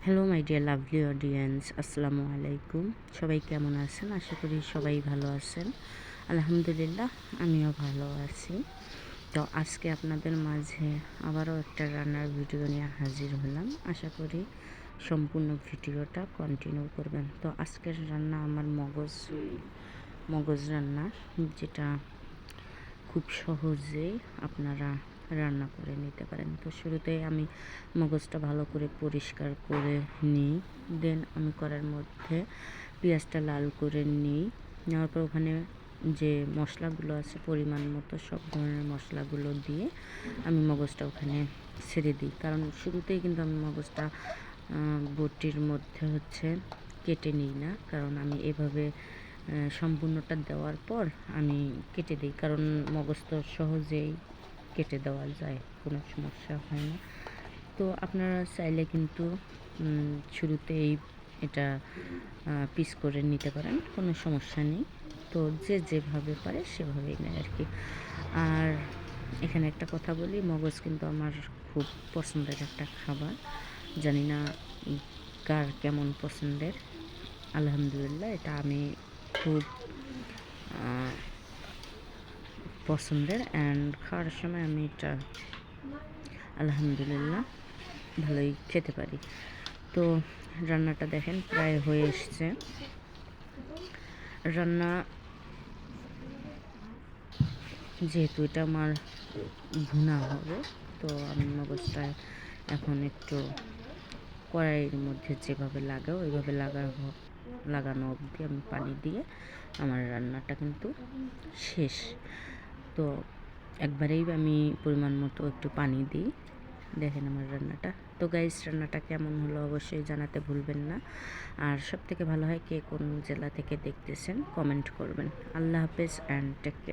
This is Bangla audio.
Hello my dear lovely audience, আসসালামু আলাইকুম। সবাই কেমন আছেন? আশা করি সবাই ভালো আছেন। আলহামদুলিল্লাহ, আমিও ভালো আছি। তো আজকে আপনাদের মাঝে আবারও একটা রান্নার ভিডিও নিয়ে হাজির হলাম। আশা করি সম্পূর্ণ ভিডিওটা কন্টিনিউ করবেন। তো আজকের রান্না আমার মগজ রান্না, যেটা খুব সহজেই আপনারা রান্না করে নিতে পারেন। তো শুরুতেই আমি মগজটা ভালো করে পরিষ্কার করে নিই। দেন আমি কড়াইয়ের মধ্যে পেঁয়াজটা লাল করে নিই। নেওয়ার পর ওখানে যে মশলাগুলো আছে পরিমাণ মতো সব ধরনের মশলাগুলো দিয়ে আমি মগজটা ওখানে ছেড়ে দিই। কারণ শুরুতেই কিন্তু আমি মগজটা বটির মধ্যে কেটে নিই না, কারণ আমি এভাবে সম্পূর্ণটা দেওয়ার পর আমি কেটে দিই, কারণ মগজ তো সহজেই কেটে দেওয়া যায়, কোনো সমস্যা হয় না। তো আপনারা চাইলে কিন্তু শুরুতেই এটা পিস করে নিতে পারেন, কোনো সমস্যা নেই। তো যে যেভাবে পারে সেভাবেই নেয় আর কি। আর এখানে একটা কথা বলি, মগজ কিন্তু আমার খুব পছন্দের একটা খাবার। জানি না কার কেমন পছন্দের। আলহামদুলিল্লাহ, এটা আমি খুব পছন্দের, অ্যান্ড খাওয়ার সময় আমি এটা আলহামদুলিল্লাহ ভালোই খেতে পারি। তো রান্নাটা দেখেন প্রায় হয়ে এসছে। রান্না যেহেতু এটা আমার ভুনা হবে, তো আমি মগজটা এখন একটু কড়াইয়ের মধ্যে যেভাবে লাগাও ওইভাবে লাগানো অবধি আমি পানি দিয়ে আমার রান্নাটা কিন্তু শেষ। তো একবারেই আমি পরিমাণ মতো একটু পানি দিই। দেখেন আমার রান্নাটা। তো গাইস, রান্নাটা কেমন হলো অবশ্যই জানাতে ভুলবেন না। আর সব থেকে ভালো হয় কে কোন জেলা থেকে দেখতেছেন কমেন্ট করবেন। আল্লাহ হাফেজ অ্যান্ড টেক কেয়ার।